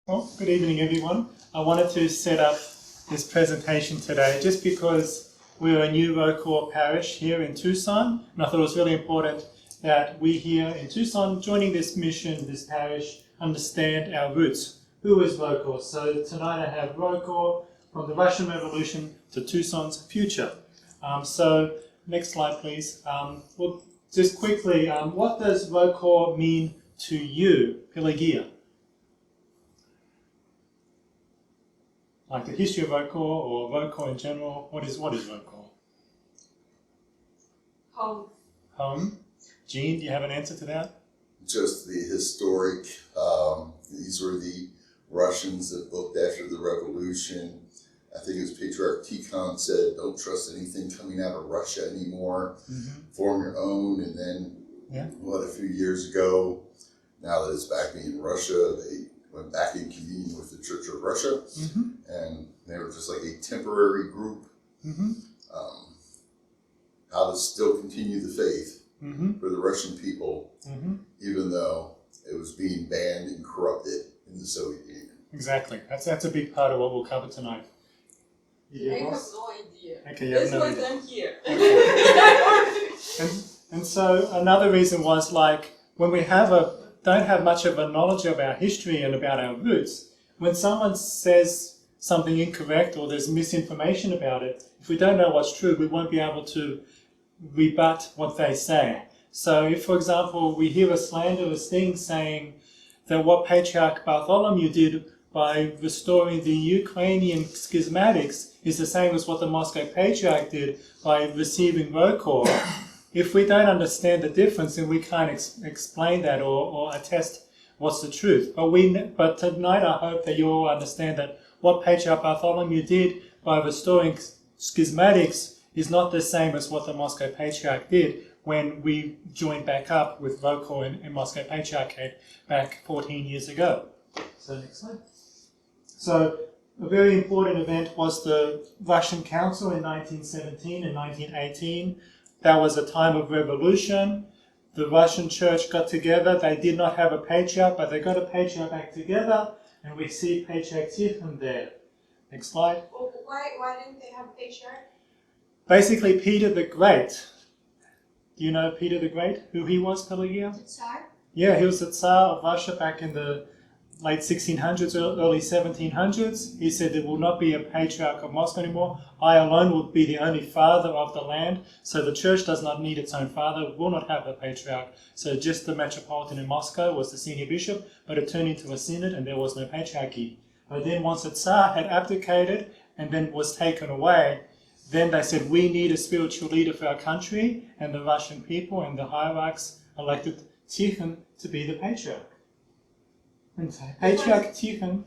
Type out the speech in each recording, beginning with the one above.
Well, good evening everyone. I wanted to set up this presentation today just because we're a new RO.C.O.R parish here in Tucson, and I thought it was really important that we here in Tucson, joining this mission, this parish, understand our roots. Who is RO.C.O.R? So tonight I have RO.C.O.R from the Russian Revolution to Tucson's future. So next slide please. Well, just quickly, what does RO.C.O.R mean to you, Pelagia? Like the history of R.O.C.O.R or R.O.C.O.R in general, what is R.O.C.O.R? Home. Home. Jean, do you have an answer to that? Just the historic, these were the Russians that looked after the revolution. I think it was Patriarch Tikhon said, don't trust anything coming out of Russia anymore. Form your own. And then, a few years ago, now that it's back being Russia, they went back in communion with the Church of Russia, and they were just like a temporary group. How to still continue the faith for the Russian people, even though it was being banned and corrupted in the Soviet Union. Exactly. That's a big part of what we'll cover tonight. I have no idea. Okay, you have no idea. I'm here. And so another reason was, like, when we don't have much of a knowledge of our history and about our roots, when someone says something incorrect or there's misinformation about it, if we don't know what's true, we won't be able to rebut what they say. So if, for example, we hear a slanderous thing saying that what Patriarch Bartholomew did by restoring the Ukrainian schismatics is the same as what the Moscow Patriarch did by receiving R.O.C.O.R, if we don't understand the difference, then we can't explain that or attest what's the truth. But tonight I hope that you all understand that what Patriarch Bartholomew did by restoring schismatics is not the same as what the Moscow Patriarch did when we joined back up with R.O.C.O.R in Moscow Patriarchate back 14 years ago. So next slide. So a very important event was the Russian Council in 1917 and 1918. That was a time of revolution. The Russian church got together. They did not have a patriarch, but they got a patriarch back together, and we see Patriarch Tikhon there. Next slide. Well, why didn't they have a patriarch? Basically, Peter the Great. Do you know Peter the Great? Who he was, Pelagia? The Tsar? Yeah, he was the Tsar of Russia back in the late 1600s, early 1700s. He said there will not be a patriarch of Moscow anymore. I alone will be the only father of the land. So the church does not need its own father, will not have a patriarch. So just the metropolitan in Moscow was the senior bishop, but it turned into a synod and there was no patriarchy. But then once the Tsar had abdicated and then was taken away, then they said, we need a spiritual leader for our country, and the Russian people and the hierarchs elected Tikhon to be the patriarch. And Patriarch Tikhon,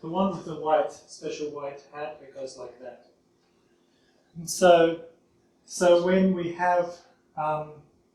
the one with the special white hat that goes like that. And so when we have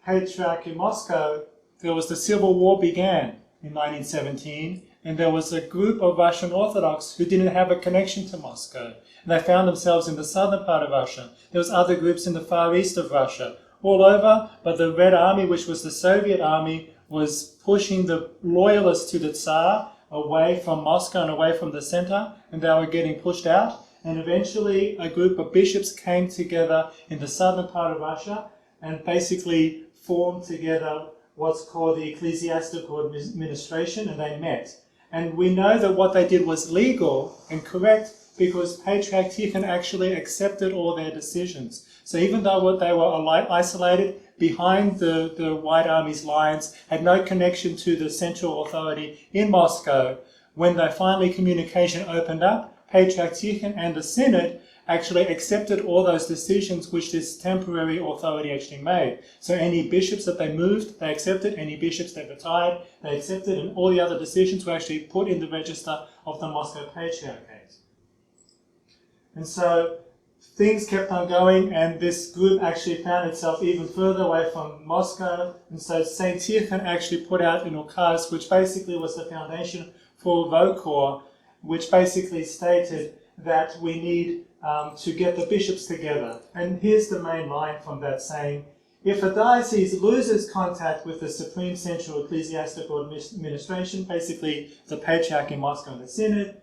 Patriarch in Moscow, there was the Civil War began in 1917, and there was a group of Russian Orthodox who didn't have a connection to Moscow. And they found themselves in the southern part of Russia. There was other groups in the far east of Russia, all over, but the Red Army, which was the Soviet army, was pushing the loyalists to the Tsar away from Moscow and away from the center, and they were getting pushed out. And eventually a group of bishops came together in the southern part of Russia and basically formed together what's called the ecclesiastical administration, and they met. And we know that what they did was legal and correct because Patriarch Tikhon actually accepted all their decisions. So even though they were isolated behind the White Army's lines, had no connection to the central authority in Moscow, when finally communication opened up, Patriarch Tikhon and the Synod actually accepted all those decisions which this temporary authority actually made. So any bishops that they moved, they accepted. Any bishops that retired, they accepted. And all the other decisions were actually put in the register of the Moscow Patriarchate. And so things kept on going, and this group actually found itself even further away from Moscow. And so St. Tikhon actually put out an ukaz, which basically was the foundation for R.O.C.O.R, which basically stated that we need to get the bishops together. And here's the main line from that saying, if a diocese loses contact with the Supreme Central Ecclesiastical Administration, basically the Patriarch in Moscow and the Synod,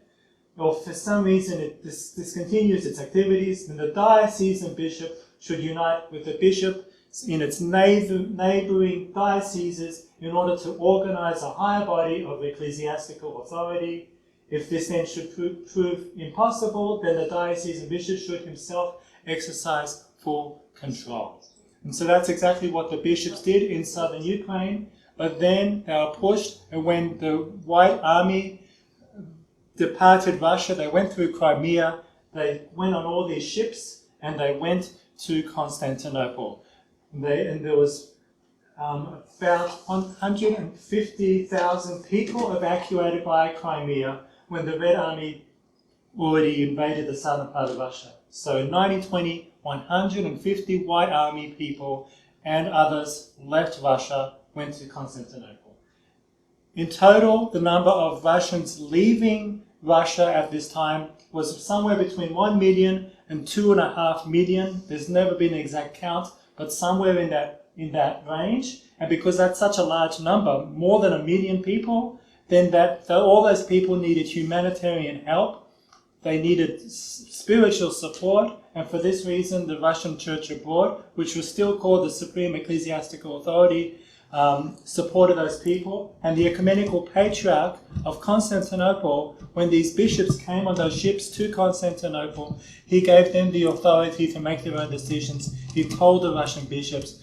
or for some reason it discontinues its activities, then the diocesan bishop should unite with the bishop in its neighbouring dioceses in order to organise a higher body of ecclesiastical authority. If this then should prove impossible, then the diocesan bishop should himself exercise full control. And so that's exactly what the bishops did in southern Ukraine. But then they were pushed, and when the White Army departed Russia, they went through Crimea, they went on all these ships, and they went to Constantinople. And there was about 150,000 people evacuated by Crimea when the Red Army already invaded the southern part of Russia. So in 1920, 150 White Army people and others left Russia, went to Constantinople. In total, the number of Russians leaving Russia at this time was somewhere between 1 million and 2.5 million. There's never been an exact count, but somewhere in that range. And because that's such a large number, more than 1 million people, then all those people needed humanitarian help. They needed spiritual support, and for this reason, the Russian Church abroad, which was still called the Supreme Ecclesiastical Authority, supported those people. And the Ecumenical Patriarch of Constantinople, when these bishops came on those ships to Constantinople, he gave them the authority to make their own decisions. He told the Russian bishops,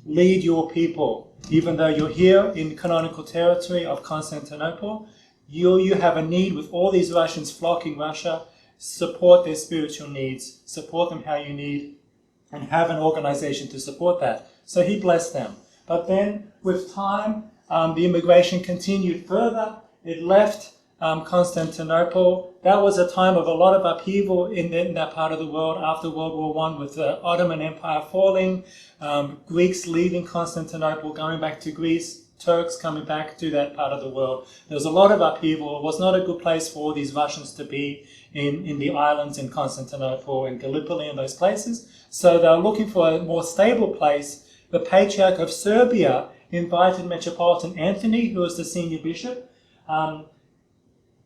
lead your people. Even though you're here in canonical territory of Constantinople, you have a need with all these Russians flocking Russia. Support their spiritual needs, support them how you need, and have an organization to support that. So he blessed them. But then, with time, the immigration continued further. It left Constantinople. That was a time of a lot of upheaval in that part of the world after World War I, with the Ottoman Empire falling, Greeks leaving Constantinople, going back to Greece, Turks coming back to that part of the world. There was a lot of upheaval. It was not a good place for all these Russians to be in the islands in Constantinople and Gallipoli and those places. So they were looking for a more stable place. The Patriarch of Serbia invited Metropolitan Anthony, who was the senior bishop.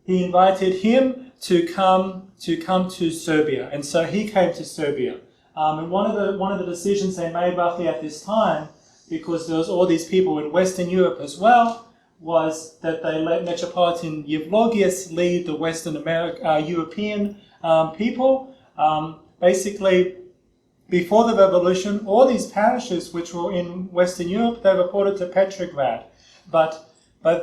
He invited him to come to Serbia, and so he came to Serbia. And one of the decisions they made roughly at this time, because there was all these people in Western Europe as well, was that they let Metropolitan Evlogius lead the Western European people. Basically, before the revolution, all these parishes which were in Western Europe, they reported to Petrograd. But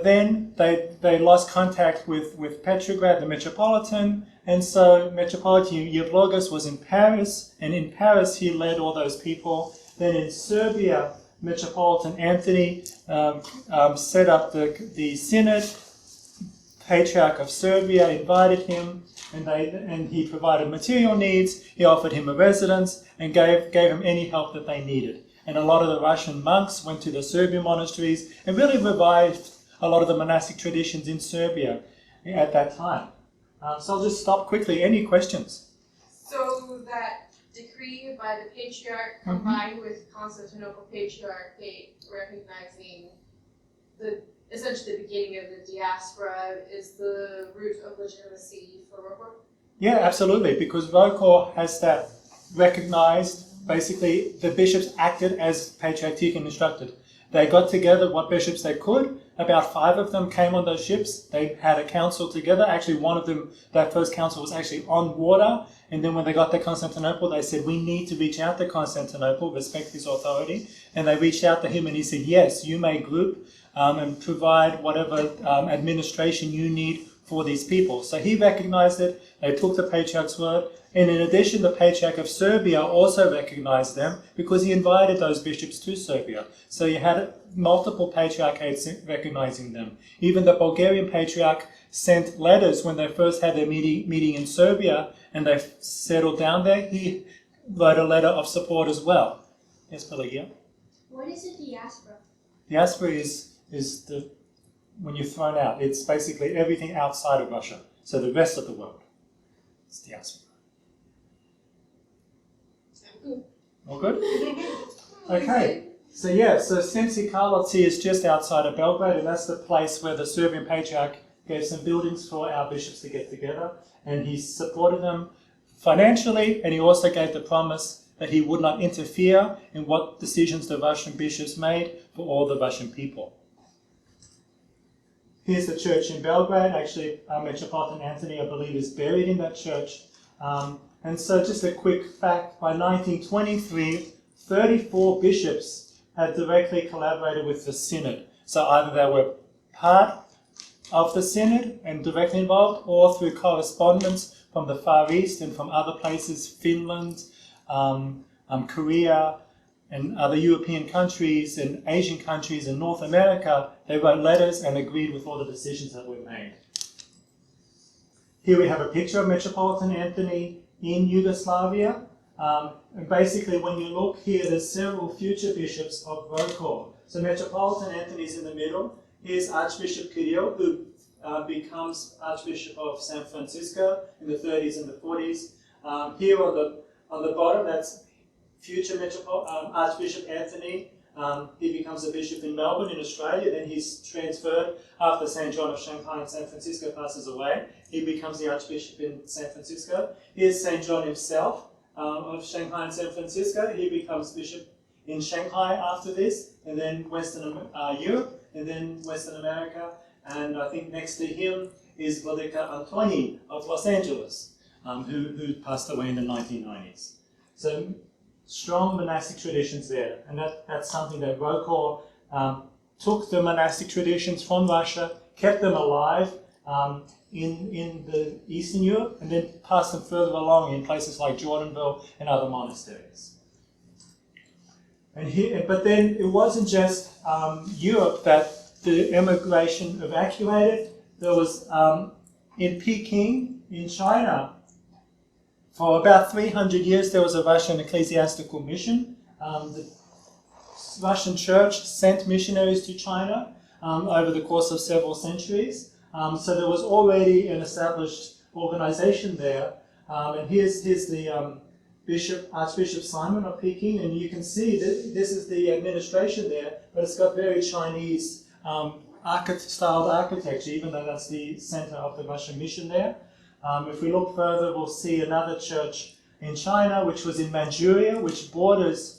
then they lost contact with Petrograd, the Metropolitan, and so Metropolitan Evlogius was in Paris, and in Paris he led all those people. Then in Serbia, Metropolitan Anthony set up the Synod. Patriarch of Serbia invited him, and he provided material needs. He offered him a residence and gave him any help that they needed. And a lot of the Russian monks went to the Serbian monasteries and really revived a lot of the monastic traditions in Serbia at that time. So I'll just stop quickly. Any questions? So that decree by the Patriarch combined with Constantinople Patriarchate recognizing essentially the beginning of the diaspora is the root of legitimacy for ROCOR? Yeah, absolutely, because ROCOR has that recognized. Basically, the bishops acted as Patriarch Tikhon instructed. They got together what bishops they could. About 5 of them came on those ships. They had a council together. Actually, one of them, that first council was actually on water. And then when they got to Constantinople, they said, we need to reach out to Constantinople, respect his authority. And they reached out to him and he said, yes, you may group and provide whatever administration you need for these people. So he recognized it. They took the Patriarch's word. And in addition, the Patriarch of Serbia also recognized them because he invited those bishops to Serbia. So you had multiple patriarchates recognizing them. Even the Bulgarian Patriarch sent letters when they first had their meeting in Serbia and they settled down there. He wrote a letter of support as well. Yes, Pelagia? What is a diaspora? Diaspora is when you're thrown out. It's basically everything outside of Russia. So the rest of the world. It's diaspora. All good? Okay. So Sremski Karlovci is just outside of Belgrade, and that's the place where the Serbian Patriarch gave some buildings for our bishops to get together, and he supported them financially, and he also gave the promise that he would not interfere in what decisions the Russian bishops made for all the Russian people. Here's the church in Belgrade. Actually, Metropolitan Anthony, I believe, is buried in that church. And so just a quick fact, by 1923, 34 bishops had directly collaborated with the synod. So either they were part of the synod and directly involved, or through correspondence from the Far East and from other places, Finland, Korea, and other European countries and Asian countries and North America. They wrote letters and agreed with all the decisions that were made. Here we have a picture of Metropolitan Anthony in Yugoslavia. And basically, when you look here, there's several future bishops of ROCOR. So Metropolitan Anthony is in the middle. Here's Archbishop Kirill, who becomes Archbishop of San Francisco in the 30s and the 40s. Here on the bottom, that's future Archbishop Anthony. He becomes a bishop in Melbourne in Australia. Then he's transferred after St. John of Shanghai and San Francisco passes away. He becomes the Archbishop in San Francisco. Here's St. John himself of Shanghai and San Francisco. He becomes bishop in Shanghai after this, and then Western Europe, and then Western America. And I think next to him is Vladika Antoni of Los Angeles, who passed away in the 1990s. So strong monastic traditions there, and that's something that ROCOR took the monastic traditions from Russia, kept them alive in the Eastern Europe, and then passed them further along in places like Jordanville and other monasteries. But then it wasn't just Europe that the emigration evacuated. There was in Peking, in China, for about 300 years, there was a Russian ecclesiastical mission. The Russian church sent missionaries to China over the course of several centuries. So there was already an established organization there. And here's the Archbishop Simon of Peking, and you can see that this is the administration there, but it's got very Chinese styled architecture, even though that's the center of the Russian mission there. If we look further, we'll see another church in China, which was in Manchuria, which borders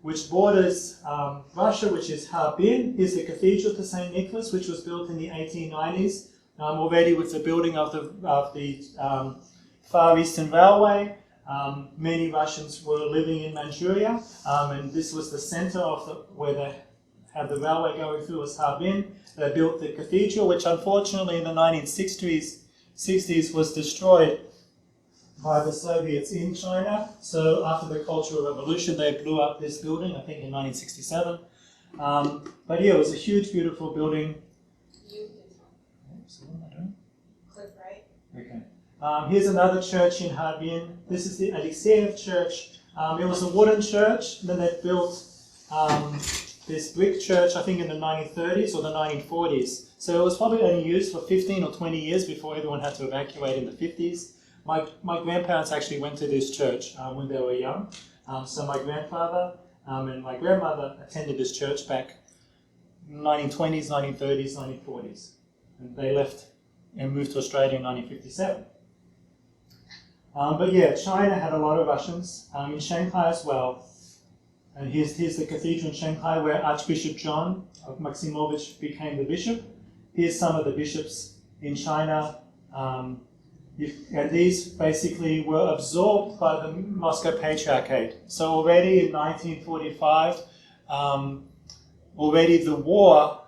Russia, which is Harbin. Here's the Cathedral to St. Nicholas, which was built in the 1890s, already with the building of the Far Eastern Railway. Many Russians were living in Manchuria, and this was the center of where they had the railway going through, was Harbin. They built the cathedral, which unfortunately in the 1960s was destroyed by the Soviets in China. So after the Cultural Revolution, they blew up this building, I think in 1967. But yeah, it was a huge, beautiful building. So what am I doing? Click right. Okay. Here's another church in Harbin. This is the Alexeyev Church. It was a wooden church. Then they built this brick church, I think in the 1930s or the 1940s. So it was probably only used for 15 or 20 years before everyone had to evacuate in the 50s. My grandparents actually went to this church when they were young. So my grandfather and my grandmother attended this church back in the 1920s, 1930s, 1940s. And they left and moved to Australia in 1957. But yeah, China had a lot of Russians, in Shanghai as well. And here's the cathedral in Shanghai where Archbishop John of Maximovich became the bishop. Here's some of the bishops in China. And these basically were absorbed by the Moscow Patriarchate. So already in 1945, already the war,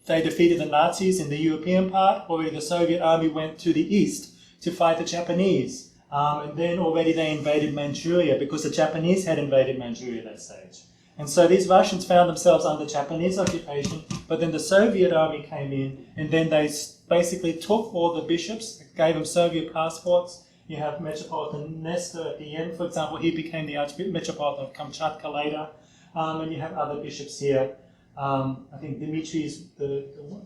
they defeated the Nazis in the European part. Already the Soviet army went to the east to fight the Japanese. And then already they invaded Manchuria because the Japanese had invaded Manchuria at that stage. And so these Russians found themselves under Japanese occupation, but then the Soviet army came in, and then they basically took all the bishops, gave them Soviet passports. You have Metropolitan Nestor at the end, for example. He became the Metropolitan of Kamchatka later. And you have other bishops here. I think Dmitry is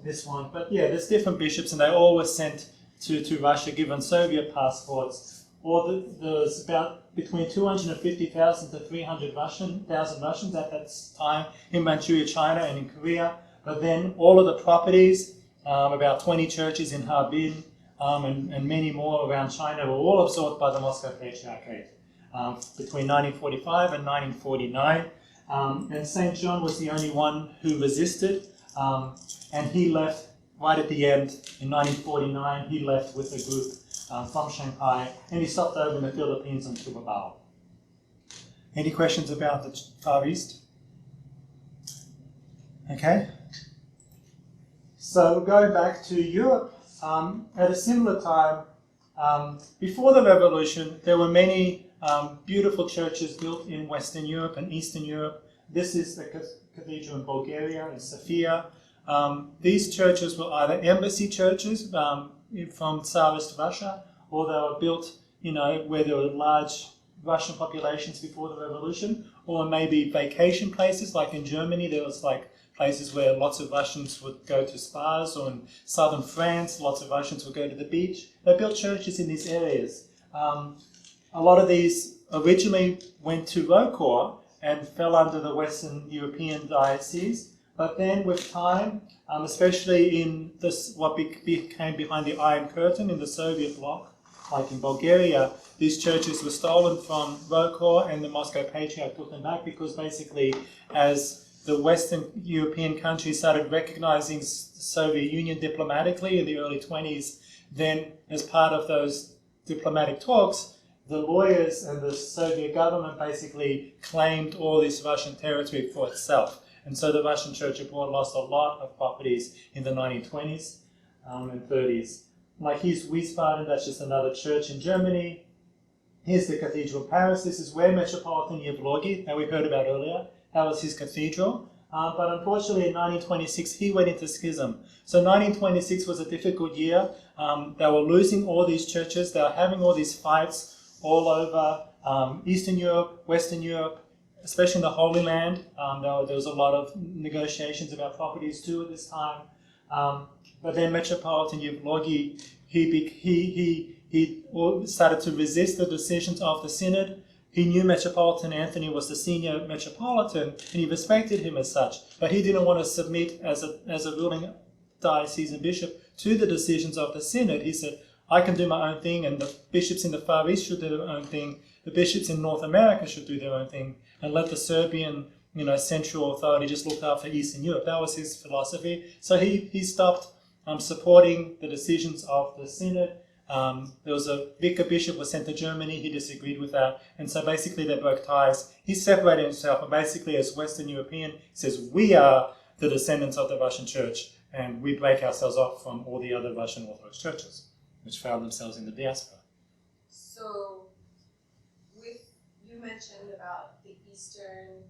this one. But yeah, there's different bishops, and they all were sent to Russia, given Soviet passports, or there's about between 250,000 to 300,000 Russians at that time in Manchuria, China, and in Korea. But then all of the properties, about 20 churches in Harbin, and many more around China, were all absorbed by the Moscow Patriarchate between 1945 and 1949. And St. John was the only one who resisted, and he left right at the end in 1949. He left with a group from Shanghai, and he stopped over in the Philippines and Cubao. Any questions about the Far East? Okay. So going back to Europe, at a similar time, before the revolution, there were many beautiful churches built in Western Europe and Eastern Europe. This is the cathedral in Bulgaria, in Sofia. These churches were either embassy churches from Tsarist Russia, or they were built, where there were large Russian populations before the revolution, or maybe vacation places, like in Germany, there was like places where lots of Russians would go to spas, or in southern France, lots of Russians would go to the beach. They built churches in these areas. A lot of these originally went to ROCOR and fell under the Western European diocese, but then with time, especially in this, what became behind the Iron Curtain in the Soviet bloc, like in Bulgaria, these churches were stolen from ROCOR, and the Moscow Patriarch took them back because basically, as the Western European countries started recognizing the Soviet Union diplomatically in the early 20s, then as part of those diplomatic talks, the lawyers and the Soviet government basically claimed all this Russian territory for itself. And so the Russian Church abroad lost a lot of properties in the 1920s and 30s. Like here's Wiesbaden, that's just another church in Germany. Here's the cathedral in Paris. This is where Metropolitan Yevlogi, that we heard about earlier, that was his cathedral. But unfortunately in 1926 he went into schism. So 1926 was a difficult year. They were losing all these churches. They were having all these fights all over Eastern Europe, Western Europe, especially in the Holy Land. There was a lot of negotiations about properties too at this time. But then Metropolitan Yevlogi, he started to resist the decisions of the Synod. He knew Metropolitan Anthony was the senior metropolitan, and he respected him as such. But he didn't want to submit as a ruling diocesan bishop to the decisions of the Synod. He said, I can do my own thing, and the bishops in the Far East should do their own thing. The bishops in North America should do their own thing, and let the Serbian, central authority just look after Eastern Europe. That was his philosophy. So he stopped supporting the decisions of the Synod. There was a vicar bishop was sent to Germany. He disagreed with that, and so basically they broke ties. He separated himself, and basically as Western European, he says, we are the descendants of the Russian Church, and we break ourselves off from all the other Russian Orthodox churches, which found themselves in the diaspora. So, you mentioned about the Eastern,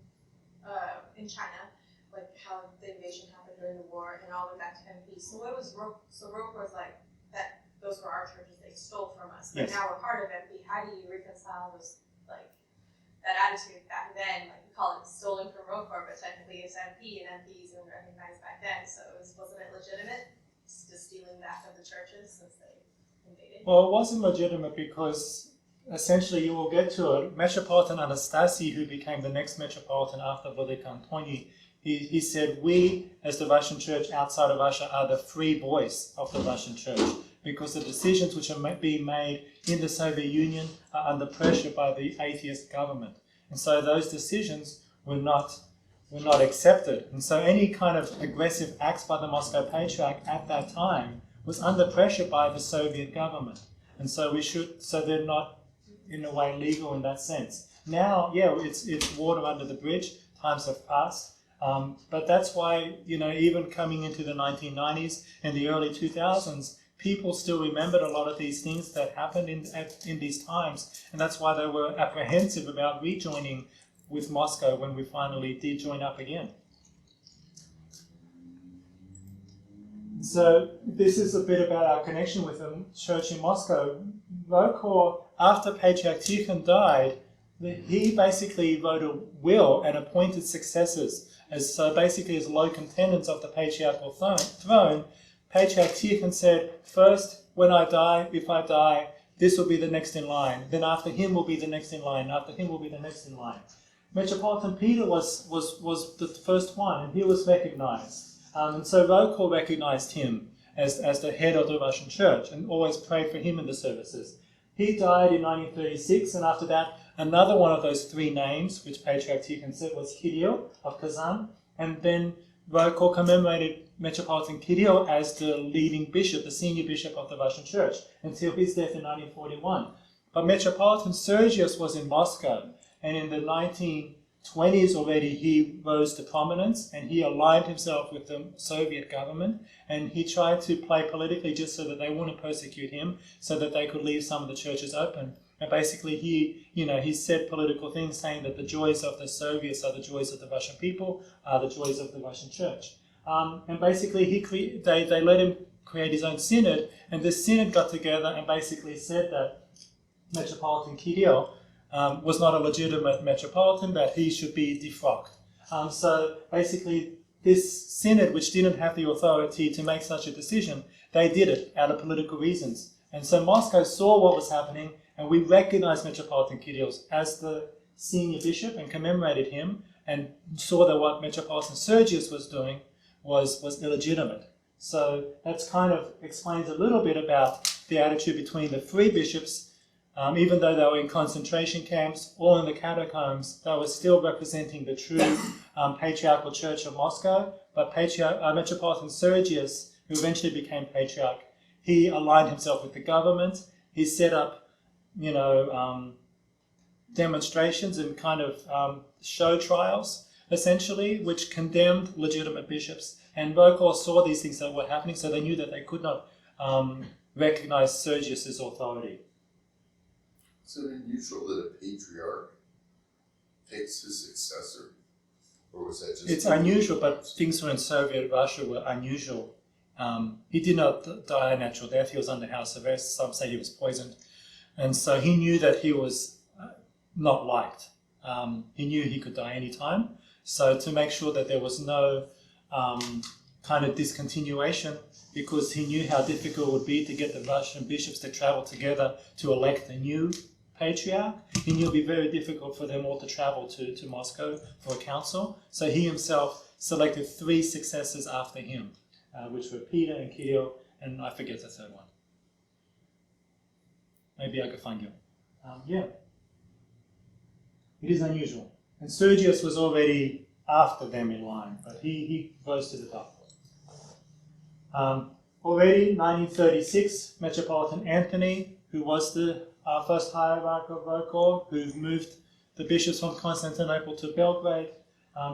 in China, like how the invasion happened during the war and all the back to MP. So what was ROCOR? So ROCOR was like that. Those were our churches they stole from us, but Yes. now we're part of MP. How do you reconcile those, like that attitude back then? Like you call it stolen from ROCOR, but technically it's MP, and MPs were recognized back then. So wasn't it legitimate? Just stealing back of the churches since they invaded? Well, it wasn't legitimate because essentially you will get to it. Metropolitan Anastasi, who became the next metropolitan after Vladika Antoni, he said, we, as the Russian Church outside of Russia, are the free voice of the Russian Church, because the decisions which are being made in the Soviet Union are under pressure by the atheist government. And so those decisions were not accepted. And so any kind of aggressive acts by the Moscow Patriarch at that time was under pressure by the Soviet government. And so so they're not, in a way, legal in that sense. Now, yeah, it's water under the bridge. Times have passed. But that's why, even coming into the 1990s and the early 2000s, people still remembered a lot of these things that happened in these times. And that's why they were apprehensive about rejoining with Moscow when we finally did join up again. So this is a bit about our connection with the church in Moscow. ROCOR, after Patriarch Tikhon died, he basically wrote a will and appointed successors as locum tenens of the patriarchal throne. Patriarch Tikhon said, first, when I die, if I die, this will be the next in line. Then after him will be the next in line. After him will be the next in line. Metropolitan Peter was the first one, and he was recognized. And so RO.C.O.R recognized him as the head of the Russian Church and always prayed for him in the services. He died in 1936, and after that, another one of those three names, which Patriarch Tikhon said, was Kirill of Kazan. And then RO.C.O.R commemorated Metropolitan Kirill as the leading bishop, the senior bishop of the Russian Church, until his death in 1941. But Metropolitan Sergius was in Moscow, and in the 1920s already he rose to prominence, and he aligned himself with the Soviet government, and he tried to play politically just so that they wouldn't persecute him, so that they could leave some of the churches open. And basically he said political things saying that the joys of the Soviets are the joys of the Russian people, are the joys of the Russian Church. And basically they let him create his own synod, and this synod got together and basically said that Metropolitan Kirill was not a legitimate metropolitan, that he should be defrocked. So basically this synod, which didn't have the authority to make such a decision, they did it out of political reasons. And so Moscow saw what was happening, and we recognized Metropolitan Kirill as the senior bishop and commemorated him, and saw that what Metropolitan Sergius was doing was illegitimate. So that's kind of explains a little bit about the attitude between the three bishops. Even though they were in concentration camps or in the catacombs, they were still representing the true patriarchal church of Moscow. But Metropolitan Sergius, who eventually became patriarch, he aligned himself with the government. He set up, demonstrations and kind of show trials, essentially, which condemned legitimate bishops. And RO.C.O.R saw these things that were happening, so they knew that they could not recognize Sergius's authority. Is it unusual that a patriarch takes his successor? Or was that just... It's unusual, but things in Soviet Russia were unusual. He did not die a natural death. He was under house arrest. Some say he was poisoned. And so he knew that he was not liked. He knew he could die any time. So to make sure that there was no kind of discontinuation, because he knew how difficult it would be to get the Russian bishops to travel together to elect a new patriarch. He knew it would be very difficult for them all to travel to Moscow for a council. So he himself selected three successors after him, which were Peter and Kirill, and I forget the third one. Maybe I could find you. It is unusual. And Sergius was already after them in line, but he rose to the top. Already, 1936, Metropolitan Anthony, who was the first hierarch of RO.C.O.R, who moved the bishops from Constantinople to Belgrade,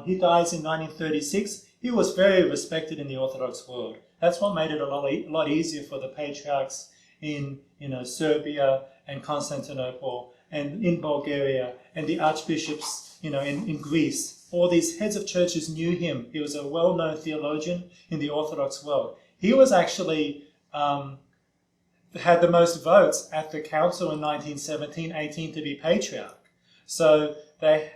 he dies in 1936. He was very respected in the Orthodox world. That's what made it a lot easier for the patriarchs in Serbia and Constantinople and in Bulgaria, and the archbishops in Greece. All these heads of churches knew him. He was a well-known theologian in the Orthodox world. He was actually had the most votes at the council in 1917-18 to be patriarch. So they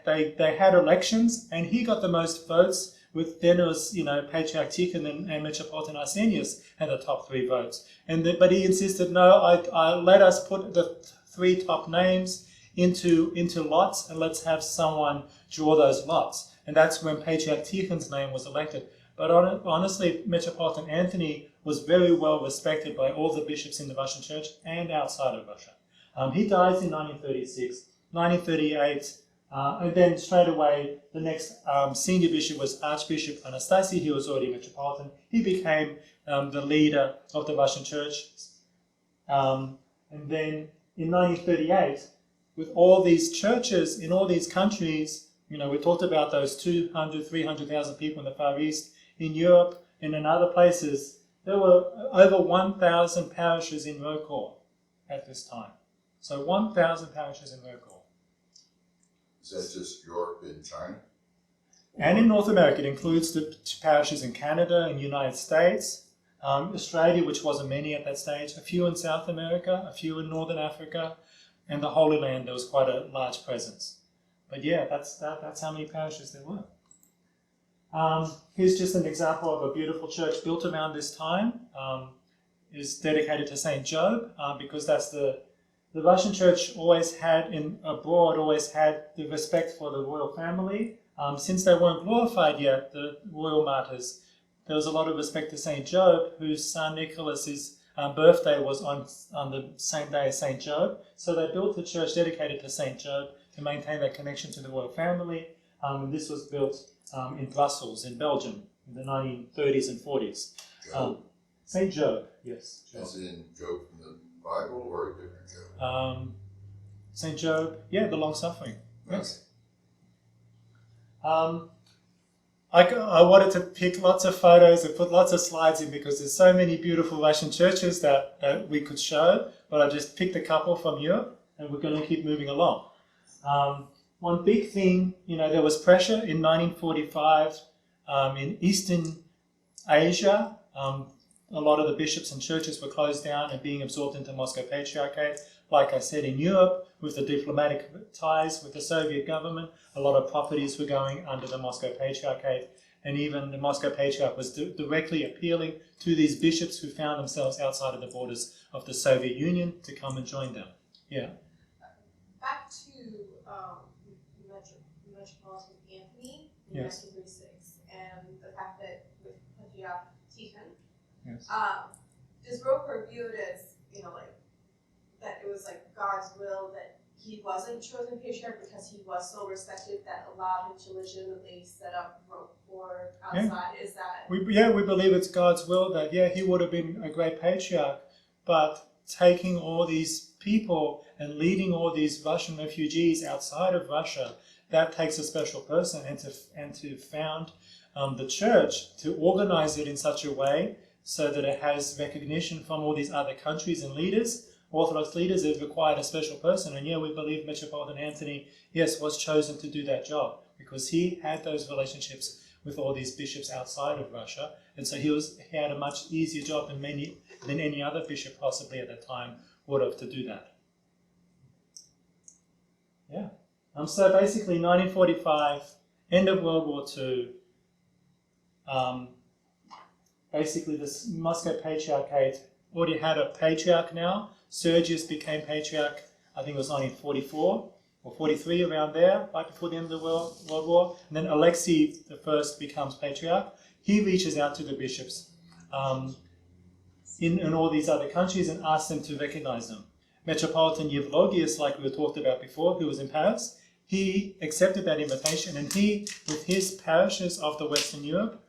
had elections, and he got the most votes. Then it was Patriarch Tikhon and Metropolitan Arsenius had the top three votes. But he insisted, no, I let us put the three top names into lots, and let's have someone draw those lots. And that's when Patriarch Tikhon's name was elected. But honestly, Metropolitan Anthony was very well respected by all the bishops in the Russian Church and outside of Russia. He dies in 1936. 1938, and then straight away, the next senior bishop was Archbishop Anastasi. He was already Metropolitan. He became the leader of the Russian Church. And then in 1938, with all these churches in all these countries, we talked about those 200, 300,000 people in the Far East, in Europe and in other places, there were over 1,000 parishes in RO.C.O.R at this time. So 1,000 parishes in RO.C.O.R. Is that just Europe and China? And in North America, it includes the parishes in Canada and United States, Australia, which wasn't many at that stage, a few in South America, a few in Northern Africa, and the Holy Land. There was quite a large presence. But yeah, that's how many parishes there were. Here's just an example of a beautiful church built around this time. Is dedicated to St. Job, because that's the the Russian Church always had the respect for the royal family. Since they weren't glorified yet, the royal martyrs, there was a lot of respect to Saint Job, whose son Nicholas's birthday was on the same day as Saint Job. So they built a church dedicated to Saint Job to maintain that connection to the royal family. And this was built in Brussels, in Belgium, in the 1930s and 40s. Saint Job, yes. Job. Is it in Job from the Bible or a different Job? Saint Job, yeah, the long suffering. Yes. I wanted to pick lots of photos and put lots of slides in because there's so many beautiful Russian churches that we could show, but I just picked a couple from Europe and we're going to keep moving along. One big thing, there was pressure in 1945 in Eastern Asia. A lot of the bishops and churches were closed down and being absorbed into Moscow Patriarchate. Like I said, in Europe, with the diplomatic ties with the Soviet government, a lot of properties were going under the Moscow Patriarchate. And even the Moscow Patriarch was directly appealing to these bishops who found themselves outside of the borders of the Soviet Union to come and join them. Yeah. Back to Metropolitan Anthony in Yes. 1936 and the fact that with Patriarch Tikhon, Yes. does ROCOR view it as, that it was like God's will that he wasn't chosen patriarch because he was so respected that allowed him to legitimately set up ROCOR outside? Is that... We believe it's God's will that, he would have been a great patriarch, but taking all these people and leading all these Russian refugees outside of Russia, that takes a special person, and to found the church, to organize it in such a way so that it has recognition from all these other countries and leaders, Orthodox leaders, it required a special person. And we believe Metropolitan Anthony, was chosen to do that job because he had those relationships with all these bishops outside of Russia. And so he had a much easier job than any other bishop possibly at that time would have to do that. Yeah. So basically 1945, end of World War II, basically the Moscow Patriarchate already had a patriarch now. Sergius became patriarch, I think it was 1944 or 43, around there, right before the end of the World War. And then Alexei I becomes patriarch. He reaches out to the bishops in all these other countries and asks them to recognize them. Metropolitan Eulogius, like we talked about before, who was in Paris, he accepted that invitation, and he, with his parishes of the Western Europe,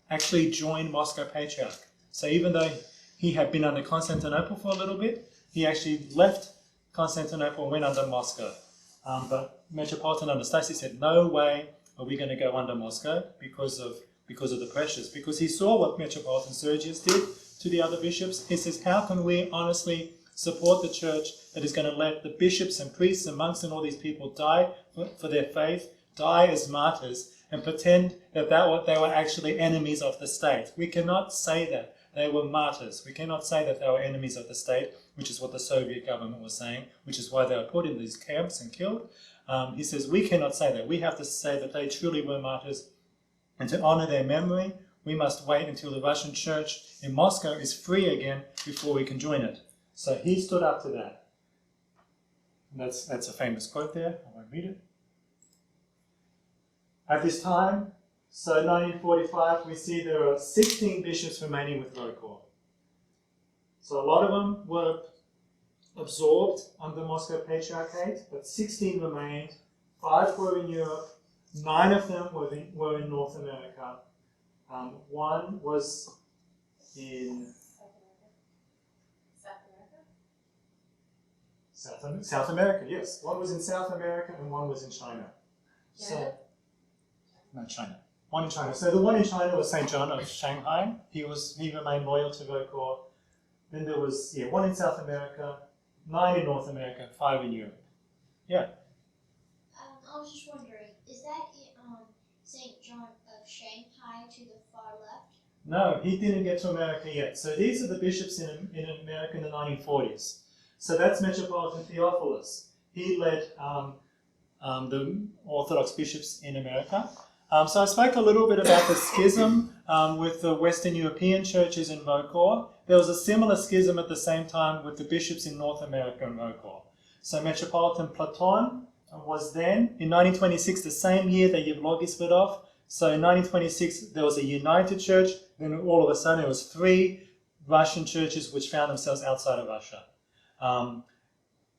actually joined Moscow Patriarch. So even though he had been under Constantinople for a little bit, he actually left Constantinople and went under Moscow. But Metropolitan Anastasius said, no way are we going to go under Moscow because of the pressures. Because he saw what Metropolitan Sergius did to the other bishops. He says, how can we honestly support the church that is going to let the bishops and priests and monks and all these people die for their faith, die as martyrs, and pretend that they were actually enemies of the state? We cannot say that they were martyrs. We cannot say that they were enemies of the state, which is what the Soviet government was saying, which is why they were put in these camps and killed. He says, we cannot say that. We have to say that they truly were martyrs. And to honor their memory, we must wait until the Russian church in Moscow is free again before we can join it. So he stood up to that. And that's a famous quote there. I won't read it. At this time, so 1945, we see there are 16 bishops remaining with ROCOR. So a lot of them were absorbed under Moscow Patriarchate, but 16 remained. 5 were in Europe. 9 of them were in North America. 1 was in South America, yes. 1 was in South America and 1 was in China. So, no, China. 1 in China. So the one in China was St. John of Shanghai. He remained loyal to ROCOR. Then there was 1 in South America, 9 in North America, 5 in Europe. Yeah. I was just wondering, is that St. John of Shanghai to the far left? No, he didn't get to America yet. So these are the bishops in America in the 1940s. So that's Metropolitan Theophilus. He led the Orthodox bishops in America. So I spoke a little bit about the schism with the Western European churches in ROCOR. There was a similar schism at the same time with the bishops in North America and ROCOR. So Metropolitan Platon was then, in 1926, the same year that Yevlogi split off. So in 1926, there was a united church. Then all of a sudden, there was 3 Russian churches which found themselves outside of Russia.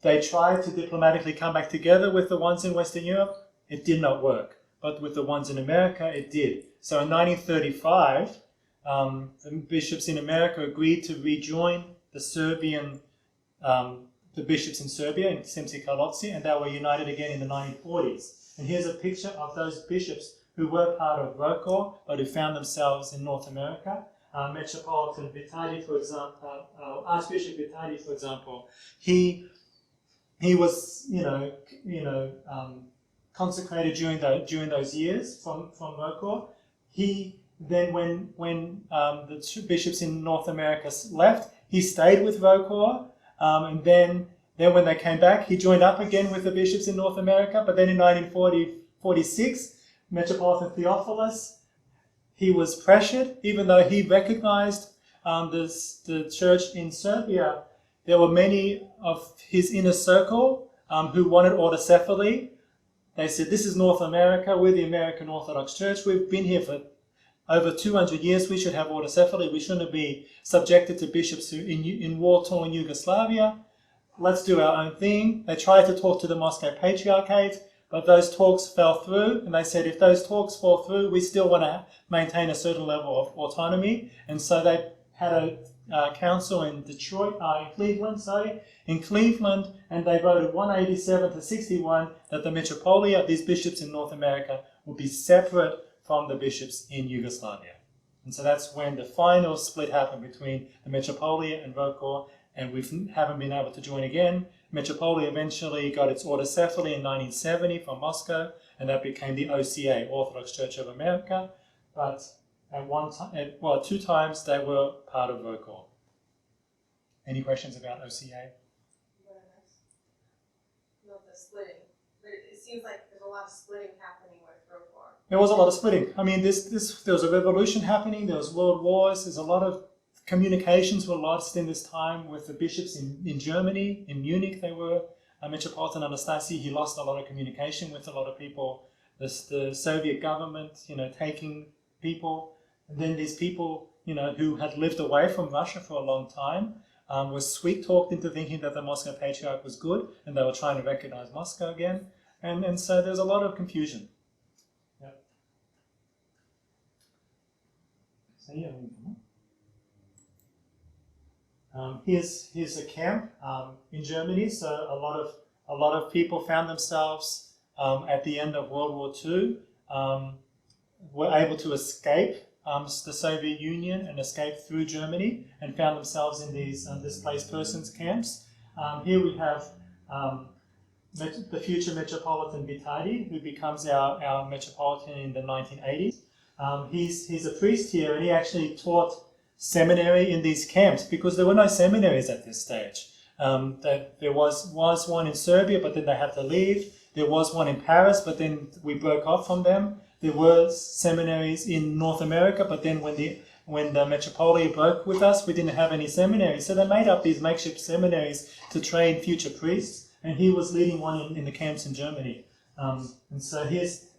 They tried to diplomatically come back together with the ones in Western Europe. It did not work. But with the ones in America, it did. So in 1935, the bishops in America agreed to rejoin the Serbian, the bishops in Serbia, in Semci-Karlovci, and they were united again in the 1940s. And here's a picture of those bishops who were part of ROCOR, but who found themselves in North America. Metropolitan Vitali, for example, Archbishop Vitali, for example, he was, consecrated during those years from ROCOR. He then, when the 2 bishops in North America left, he stayed with ROCOR, and then when they came back, he joined up again with the bishops in North America. But then in 1946, Metropolitan Theophilus, he was pressured, even though he recognized the church in Serbia. There were many of his inner circle who wanted autocephaly. They said, this is North America, we're the American Orthodox Church, we've been here for over 200 years, we should have autocephaly, we shouldn't be subjected to bishops in war-torn Yugoslavia. Let's do our own thing. They tried to talk to the Moscow Patriarchate, but those talks fell through, and they said, if those talks fall through, we still want to maintain a certain level of autonomy. And so they had a council in Cleveland, and they voted 187 to 61 that the metropolia, these bishops in North America, would be separate from the bishops in Yugoslavia. And so that's when the final split happened between the metropolia and ROCOR, and we haven't been able to join again. Metropolia eventually got its autocephaly in 1970 from Moscow, and that became the OCA, Orthodox Church of America. But at 2 times they were part of ROCOR. Any questions about OCA? Not the splitting. But it seems like there's a lot of splitting happening with ROCOR. There was a lot of splitting. I mean, there was a revolution happening, there was world wars, there's a lot of communications were lost in this time with the bishops in Germany. In Munich, they were. Metropolitan Anastasi, he lost a lot of communication with a lot of people. The Soviet government, taking people. And then these people, who had lived away from Russia for a long time, were sweet-talked into thinking that the Moscow Patriarch was good, and they were trying to recognize Moscow again. And so there's a lot of confusion. Yeah. So yeah. Here's a camp in Germany. So a lot of people found themselves at the end of World War II, were able to escape the Soviet Union and escape through Germany, and found themselves in these displaced persons camps. Here we have the future Metropolitan Vitali, who becomes our Metropolitan in the 1980s. He's a priest here, and he actually taught seminary in these camps, because there were no seminaries at this stage. There was one in Serbia, but then they had to leave. There was one in Paris, but then we broke off from them. There were seminaries in North America, but then when the Metropolia broke with us, we didn't have any seminaries. So they made up these makeshift seminaries to train future priests, and he was leading one in the camps in Germany. And so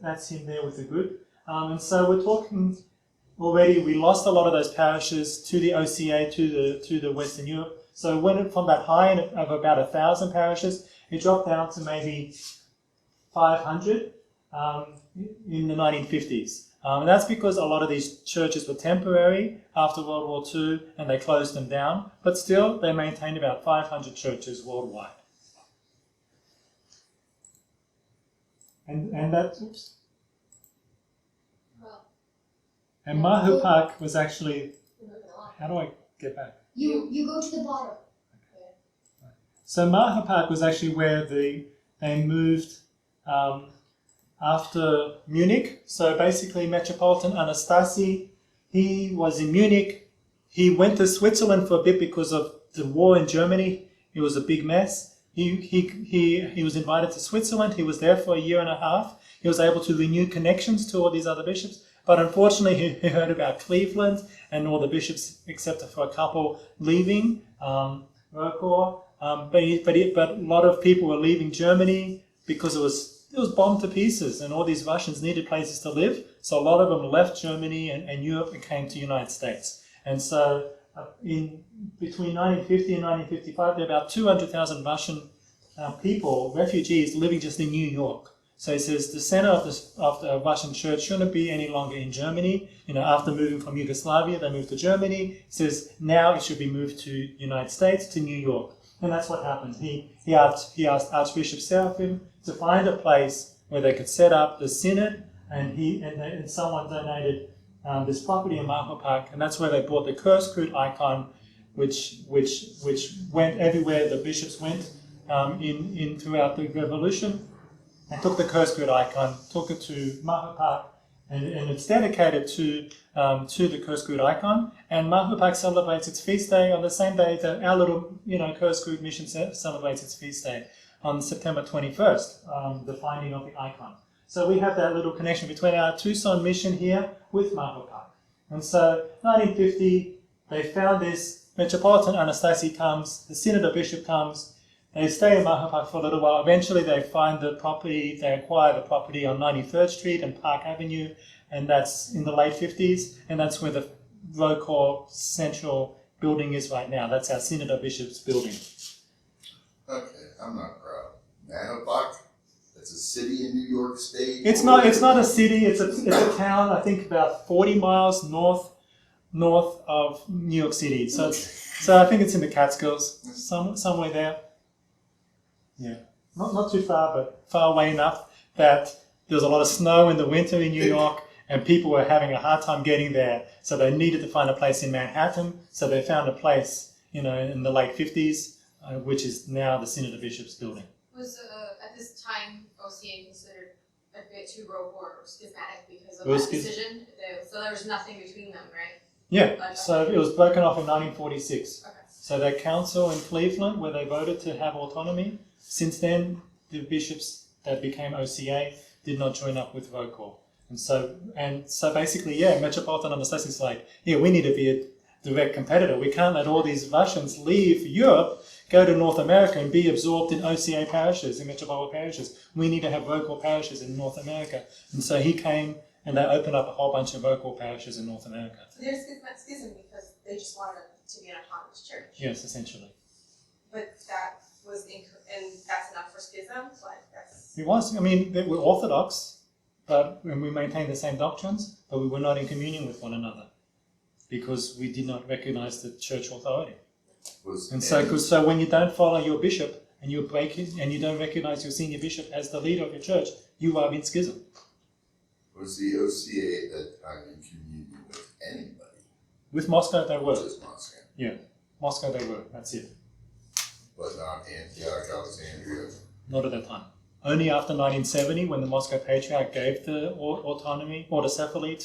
that's him there with the group. And so we're talking already, we lost a lot of those parishes to the OCA, to the Western Europe. So it went from that high of about 1,000 parishes, it dropped down to maybe 500 in the 1950s. And that's because a lot of these churches were temporary after World War II, and they closed them down. But still, they maintained about 500 churches worldwide. And that, oops. And Mahupak was actually, how do I get back? You go to the bottom. Okay. So Mahupak was actually where they moved after Munich. So basically Metropolitan Anastasi, he was in Munich. He went to Switzerland for a bit because of the war in Germany. It was a big mess. He was invited to Switzerland. He was there for 1.5 years. He was able to renew connections to all these other bishops. But unfortunately, he heard about Cleveland and all the bishops, except for a couple, leaving ROCOR. But a lot of people were leaving Germany because it was bombed to pieces, and all these Russians needed places to live. So a lot of them left Germany and Europe and came to the United States. And so in between 1950 and 1955, there were about 200,000 Russian people, refugees, living just in New York. So he says the center of the Russian church shouldn't be any longer in Germany. After moving from Yugoslavia, they moved to Germany. He says now it should be moved to United States, to New York. And that's what happened. He asked Archbishop Seraphim to find a place where they could set up the synod, and someone donated this property in Maho Park, and that's where they bought the R.O.C.O.R icon, which went everywhere the bishops went in throughout the revolution. They took the R.O.C.O.R icon, took it to Maho Park, and it's dedicated to the R.O.C.O.R icon. And Maho Park celebrates its feast day on the same day that our little R.O.C.O.R mission celebrates its feast day on September 21st, the finding of the icon. So we have that little connection between our Tucson mission here with Maho Park. And so 1950, they found this, Metropolitan Anastasi comes, the Synod of Bishop comes, they stay in Maho Park for a little while. Eventually they find the property, they acquire the property on 93rd Street and Park Avenue, and that's in the late 50s, and that's where the ROCOR central building is right now. That's our Synod of Bishops building. Okay, I'm not proud. Maho Park? It's a city in New York State. It's not a city. It's a town. I think about 40 miles north of New York City. So I think it's in the Catskills, somewhere there. Yeah, not too far, but far away enough that there was a lot of snow in the winter in New York, and people were having a hard time getting there. So they needed to find a place in Manhattan. So they found a place, in the late 50s, which is now the Synod of Bishops building. Was at this time OCA considered a bit too ROCOR or schismatic because of It was that decision? So there was nothing between them, right? Yeah, so it was broken off in 1946. Okay. So that council in Cleveland, where they voted to have autonomy, since then the bishops that became OCA did not join up with ROCOR. And so basically, Metropolitan Anastasi is like, we need to be a direct competitor. We can't let all these Russians leave Europe, go to North America and be absorbed in OCA parishes, in metropolitan parishes. We need to have ROCOR parishes in North America. And so he came and they opened up a whole bunch of ROCOR parishes in North America. So there's schism because they just wanted to be an autonomous church. Yes, essentially. But that was and that's enough for schism? It was. I mean, they were Orthodox, and we maintained the same doctrines, but we were not in communion with one another because we did not recognize the church authority. So when you don't follow your bishop and you break it, and you don't recognize your senior bishop as the leader of your church, you are in schism. Was the OCA at that time in communion with anybody? With Moscow, they were. Just Moscow. Yeah, Moscow, they were. That's it. But not Antioch, Alexandria. Not at that time. Only after 1970, when the Moscow Patriarch gave the autonomy, autocephaly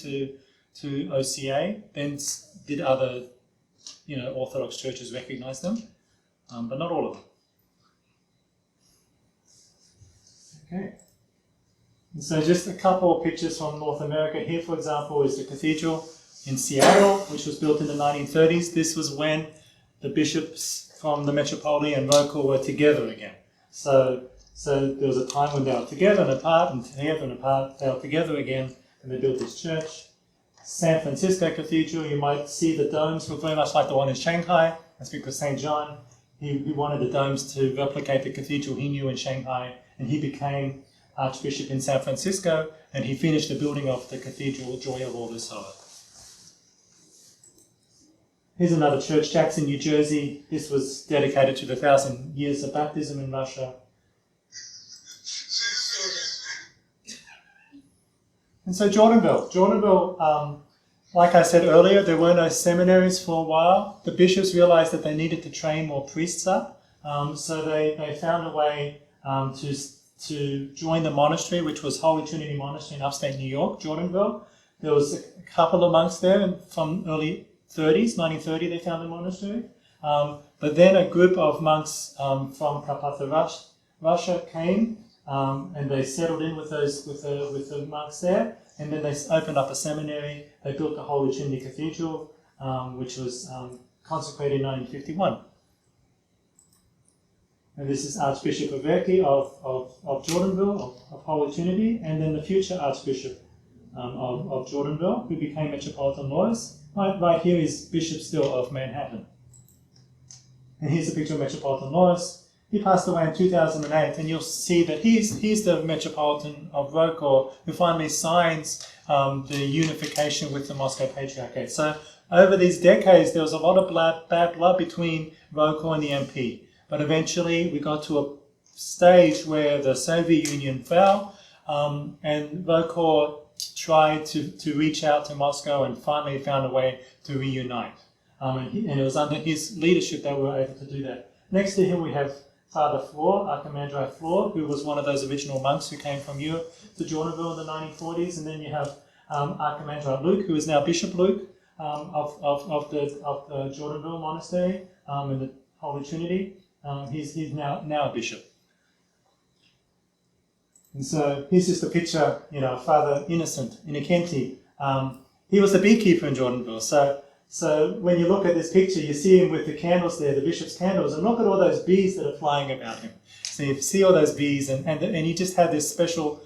to OCA, then did other Orthodox churches recognize them, but not all of them. Okay. And so just a couple of pictures from North America. Here, for example, is the cathedral in Seattle, which was built in the 1930s. This was when the bishops from the Metropolitan and ROCOR were together again. So there was a time when they were together and apart, and together and apart. They were together again, and they built this church. San Francisco Cathedral, you might see the domes look very much like the one in Shanghai. That's because St. John, he wanted the domes to replicate the cathedral he knew in Shanghai, and he became Archbishop in San Francisco, and he finished the building of the cathedral, Joy of All This Sorrow. Here's another church, Jackson, New Jersey. This was dedicated to the 1,000 years of baptism in Russia. And so Jordanville, like I said earlier, there were no seminaries for a while. The bishops realized that they needed to train more priests up. So they found a way to join the monastery, which was Holy Trinity Monastery in upstate New York, Jordanville. There was a couple of monks there, and from early 30s, 1930, they found a monastery. But then a group of monks from Carpatho, Russia came, and they settled in with the monks there, and then they opened up a seminary. They built the Holy Trinity Cathedral, which was consecrated in 1951. and this is Archbishop of of Jordanville, of Holy Trinity, and then the future Archbishop of Jordanville, who became Metropolitan Lois. Right here is Bishop still of Manhattan. And here's a picture of Metropolitan Lois. He passed away in 2008, and you'll see that he's the Metropolitan of R.O.C.O.R who finally signs the unification with the Moscow Patriarchate. So over these decades, there was a lot of bad blood between R.O.C.O.R and the MP. But eventually, we got to a stage where the Soviet Union fell, and R.O.C.O.R tried to reach out to Moscow and finally found a way to reunite. And it was under his leadership that we were able to do that. Next to him, we have Father Flor, Archimandrite Flor, who was one of those original monks who came from Europe to Jordanville in the 1940s. And then you have Archimandrite Luke, who is now Bishop Luke of the Jordanville Monastery in the Holy Trinity. He's now a bishop. And so here's just a picture, Father Innocent, Innocenti. He was the beekeeper in Jordanville. So when you look at this picture, you see him with the candles there, the bishop's candles, and look at all those bees that are flying about him. So you see all those bees, and he just had this special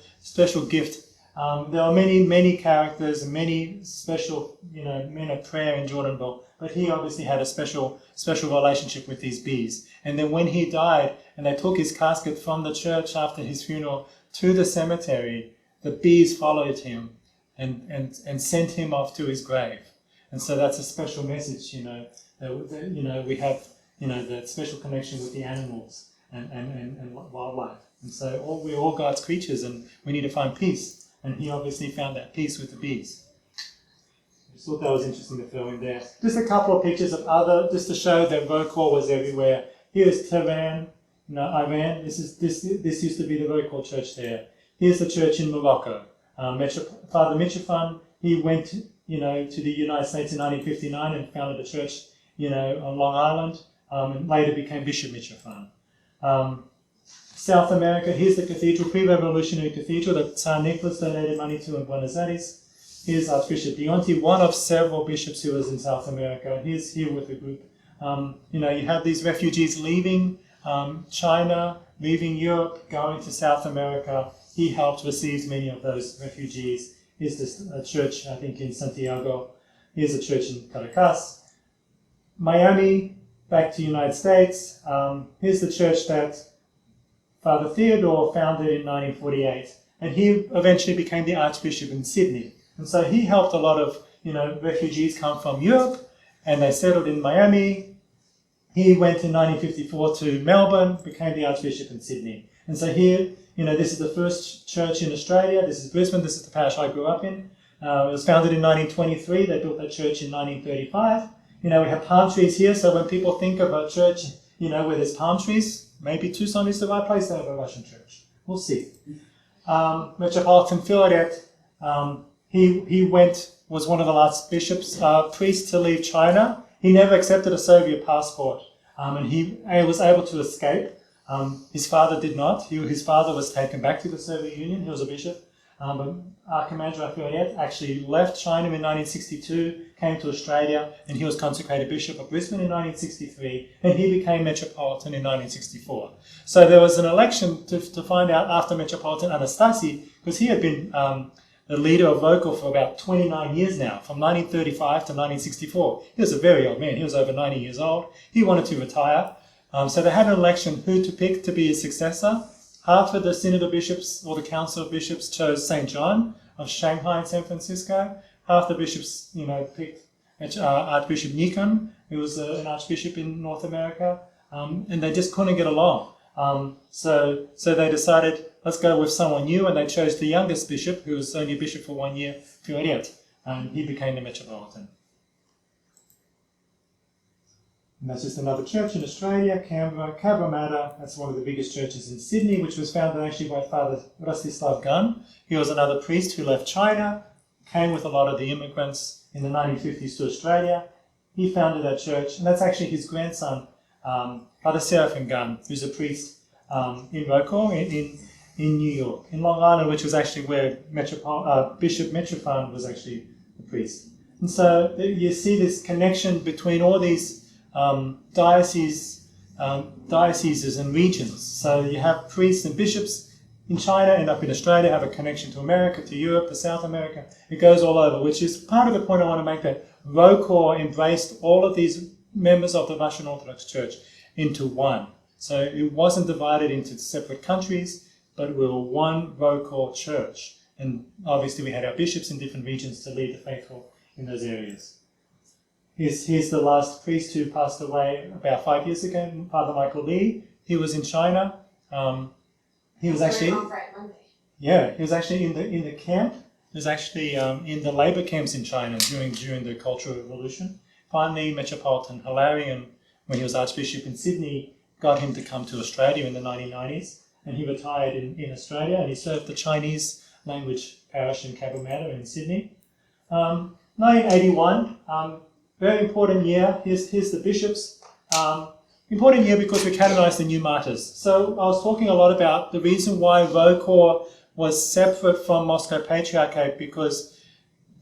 gift. There are many characters and many special, men of prayer in Jordanville, but he obviously had a special relationship with these bees. And then when he died, and they took his casket from the church after his funeral to the cemetery, the bees followed him and sent him off to his grave. And so that's a special message, that we have, that special connection with the animals and wildlife. And so we're all God's creatures, and we need to find peace. And he obviously found that peace with the bees. I just thought that was interesting to throw in there. Just a couple of pictures of just to show that R.O.C.O.R was everywhere. Here's Tehran, Iran. This used to be the R.O.C.O.R church there. Here's the church in Morocco. Father Mitrofan, he went to the United States in 1959 and founded a church, on Long Island, and later became Bishop Mitrofan. South America, here's the cathedral, pre-revolutionary cathedral that Tsar Nicholas donated money to in Buenos Aires. Here's Archbishop Dionti, one of several bishops who was in South America. He's here with a group. You have these refugees leaving China, leaving Europe, going to South America. He helped receive many of those refugees. Here's this church, I think, in Santiago. Here's a church in Caracas. Miami, back to United States. Here's the church that Father Theodore founded in 1948. And he eventually became the Archbishop in Sydney. And so he helped a lot of, refugees come from Europe, and they settled in Miami. He went in 1954 to Melbourne, became the Archbishop in Sydney. And so here, this is the first church in Australia. This is Brisbane. This is the parish I grew up in. It was founded in 1923. They built that church in 1935. We have palm trees here. So when people think of a church, where there's palm trees, maybe Tucson is the right place to have a Russian church. We'll see. Metropolitan Philaret, he was one of the last bishops, priests to leave China. He never accepted a Soviet passport, and he was able to escape. His father did not. His father was taken back to the Soviet Union. He was a bishop. But Archimandrite Philaret actually left China in 1962, came to Australia, and he was consecrated Bishop of Brisbane in 1963, and he became Metropolitan in 1964. So there was an election to find out after Metropolitan Anastasi, because he had been the leader of R.O.C.O.R for about 29 years now, from 1935 to 1964. He was a very old man. He was over 90 years old. He wanted to retire. So they had an election who to pick to be his successor. Half of the Synod of Bishops, or the Council of Bishops, chose St. John of Shanghai and San Francisco. Half the bishops, picked Archbishop Nikon, who was an archbishop in North America, and they just couldn't get along. So they decided, let's go with someone new, and they chose the youngest bishop, who was only a bishop for 1 year, Philaret, and he became the Metropolitan. And that's just another church in Australia, Canberra, Cabramatta. That's one of the biggest churches in Sydney, which was founded actually by Father Rostislav Gunn. He was another priest who left China, came with a lot of the immigrants in the 1950s to Australia. He founded that church, and that's actually his grandson, Father Seraphim Gunn, who's a priest in R.O.C.O.R in New York, in Long Island, which was actually where Bishop Mitrofan was actually the priest. And so you see this connection between all these dioceses dioceses and regions. So you have priests and bishops in China, end up in Australia, have a connection to America, to Europe, to South America. It goes all over, which is part of the point I want to make, that ROCOR embraced all of these members of the Russian Orthodox Church into one. So it wasn't divided into separate countries, but we were one ROCOR church. And obviously we had our bishops in different regions to lead the faithful in those areas. Here's the last priest who passed away about 5 years ago, Father Michael Lee. He was in China. He was actually in the camp. He was actually in the labor camps in China during the Cultural Revolution. Finally, Metropolitan Hilarion, when he was Archbishop in Sydney, got him to come to Australia in the 1990s, and he retired in Australia, and he served the Chinese language parish in Cabramatta in Sydney. 1981, very important year. Here's the bishops. Important year because we canonized the new martyrs. So I was talking a lot about the reason why ROCOR was separate from Moscow Patriarchate, because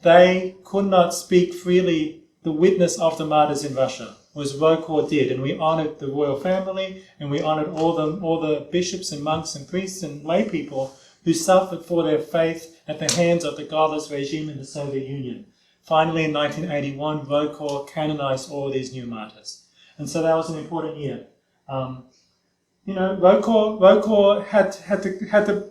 they could not speak freely the witness of the martyrs in Russia, was ROCOR did, and we honored the royal family, and we honored all the bishops and monks and priests and lay people who suffered for their faith at the hands of the godless regime in the Soviet Union. Finally, in 1981, ROCOR canonized all these new martyrs. And so that was an important year. ROCOR had to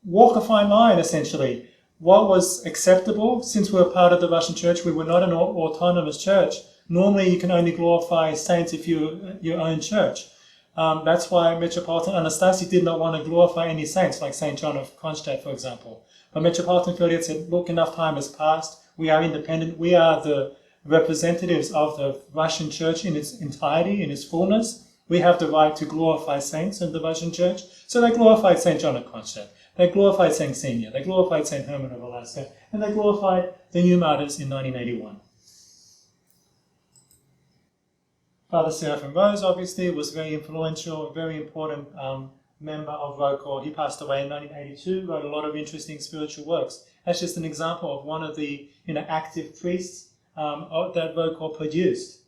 walk a fine line, essentially. What was acceptable, since we were part of the Russian Church, we were not an autonomous church. Normally, you can only glorify saints if you're your own church. That's why Metropolitan Anastasi did not want to glorify any saints, like St. John of Kronstadt, for example. But Metropolitan Filaret said, look, enough time has passed. We are independent. We are the representatives of the Russian Church in its entirety, in its fullness. We have the right to glorify saints in the Russian Church. So they glorified St. John of Kronstadt. They glorified St. Xenia. They glorified St. Herman of Alaska. And they glorified the new martyrs in 1981. Father Seraphim Rose, obviously, was very influential, very important member of ROCOR. He passed away in 1982, wrote a lot of interesting spiritual works. That's just an example of one of the active priests that ROCOR produced.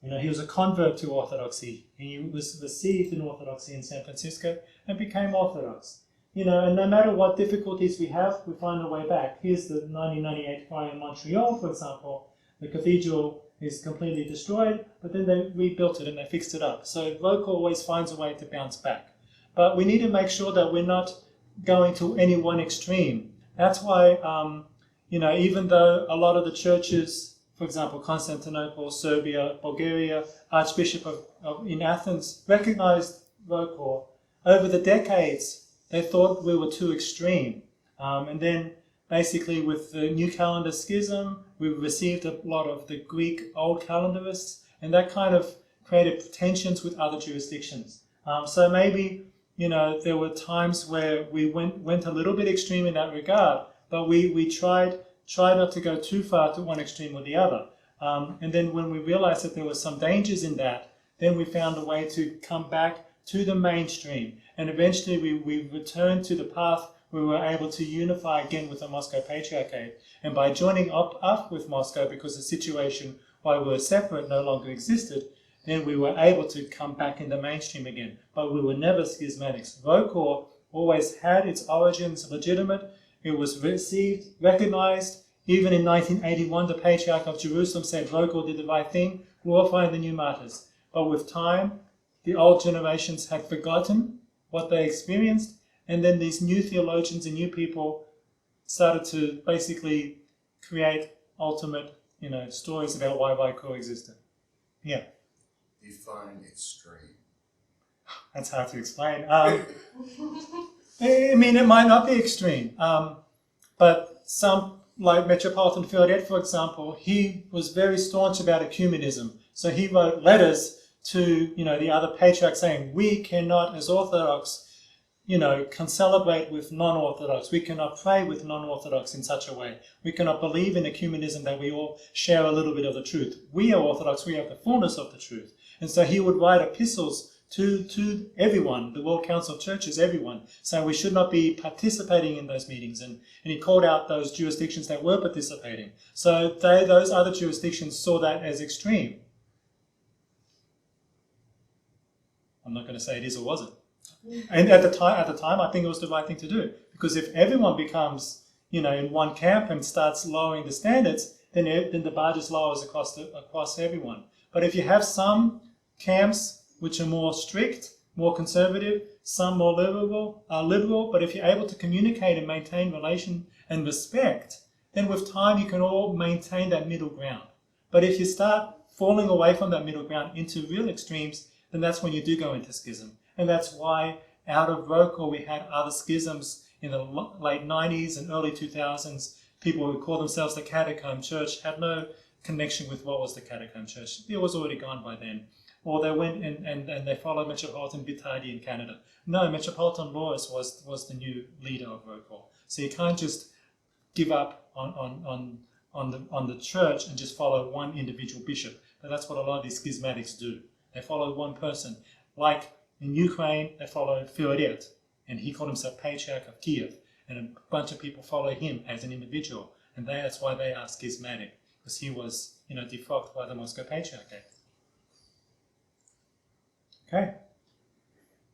He was a convert to Orthodoxy. He was received in Orthodoxy in San Francisco and became Orthodox. And no matter what difficulties we have, we find a way back. Here's the 1998 fire in Montreal, for example. The cathedral is completely destroyed, but then they rebuilt it and they fixed it up. So ROCOR always finds a way to bounce back. But we need to make sure that we're not going to any one extreme. That's why, even though a lot of the churches, for example, Constantinople, Serbia, Bulgaria, Archbishop in Athens, recognized ROCOR, over the decades, they thought we were too extreme. And then basically with the new calendar schism, we received a lot of the Greek old calendarists, and that kind of created tensions with other jurisdictions. So maybe, there were times where we went a little bit extreme in that regard, but we tried not to go too far to one extreme or the other. And then when we realized that there were some dangers in that, then we found a way to come back to the mainstream. And eventually we returned to the path where we were able to unify again with the Moscow Patriarchate. And by joining up with Moscow, because the situation while we were separate no longer existed, then we were able to come back in the mainstream again. But we were never schismatics. ROCOR always had its origins legitimate. It was received, recognized. Even in 1981, the Patriarch of Jerusalem said ROCOR did the right thing, glorifying the new martyrs. But with time, the old generations had forgotten what they experienced, and then these new theologians and new people started to basically create ultimate, stories about why ROCOR existed. Yeah. Define extreme. That's hard to explain. It might not be extreme, but some, like Metropolitan Filaret, for example, he was very staunch about ecumenism. So he wrote letters to, the other patriarchs saying, we cannot, as Orthodox, celebrate with non-Orthodox. We cannot pray with non-Orthodox in such a way. We cannot believe in ecumenism that we all share a little bit of the truth. We are Orthodox, we have the fullness of the truth. And so he would write epistles to everyone, the World Council of Churches, everyone, saying we should not be participating in those meetings. And he called out those jurisdictions that were participating. So those other jurisdictions saw that as extreme. I'm not going to say it is or wasn't. And at the time, I think it was the right thing to do, because if everyone becomes, in one camp and starts lowering the standards, then the bar just lowers across everyone. But if you have some camps which are more strict, more conservative, some more liberal, but if you're able to communicate and maintain relation and respect, then with time you can all maintain that middle ground. But if you start falling away from that middle ground into real extremes, then that's when you do go into schism. And that's why out of ROCOR we had other schisms in the late 90s and early 2000s. People who call themselves the Catacomb Church had no connection with what was the Catacomb Church. It was already gone by then. Or they went and they followed Metropolitan Vitardi in Canada. No, Metropolitan Lois was the new leader of ROCOR. So you can't just give up on the church and just follow one individual bishop. But that's what a lot of these schismatics do. They follow one person. Like in Ukraine, they follow Fyodor, and he called himself Patriarch of Kiev, and a bunch of people follow him as an individual, and that's why they are schismatic, because he was, defrocked by the Moscow Patriarchate. Okay,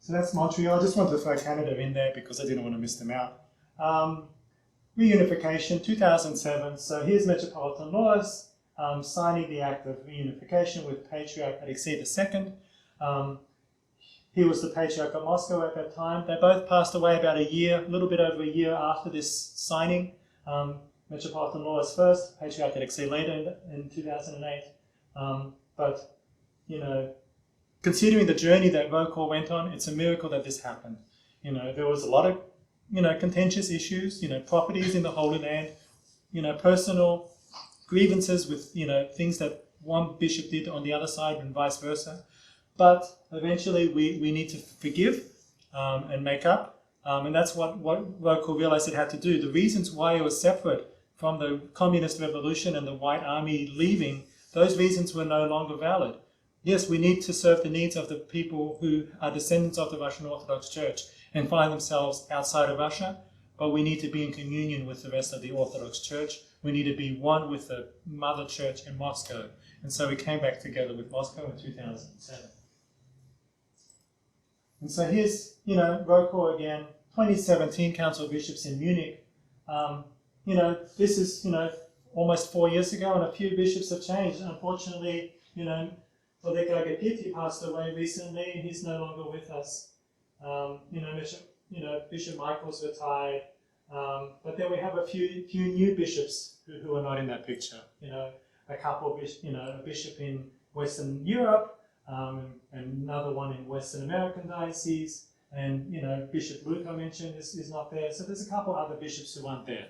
so that's Montreal. I just wanted to throw Canada in there because I didn't want to miss them out. Reunification, 2007. So here's Metropolitan Laws signing the Act of Reunification with Patriarch Alexei II. He was the Patriarch of Moscow at that time. They both passed away about a little bit over a year after this signing. Metropolitan Laws first, Patriarch Alexei later in 2008. But, considering the journey that ROCOR went on, it's a miracle that this happened. There was a lot of, contentious issues, properties in the Holy Land, personal grievances with, things that one bishop did on the other side and vice versa. But eventually we need to forgive and make up. And that's what ROCOR realized it had to do. The reasons why it was separate from the communist revolution and the White Army leaving, those reasons were no longer valid. Yes, we need to serve the needs of the people who are descendants of the Russian Orthodox Church and find themselves outside of Russia, but we need to be in communion with the rest of the Orthodox Church. We need to be one with the Mother Church in Moscow. And so we came back together with Moscow in 2007. And so here's, ROCOR again, 2017 Council of Bishops in Munich. This is, almost 4 years ago, and a few bishops have changed. Unfortunately, Vladika Agapiti passed away recently, and he's no longer with us. Bishop Michael's retired, but then we have a few new bishops who are not in that picture. A couple, a bishop in Western Europe, and another one in Western American diocese, and Bishop Luke I mentioned is not there. So there's a couple other bishops who aren't there.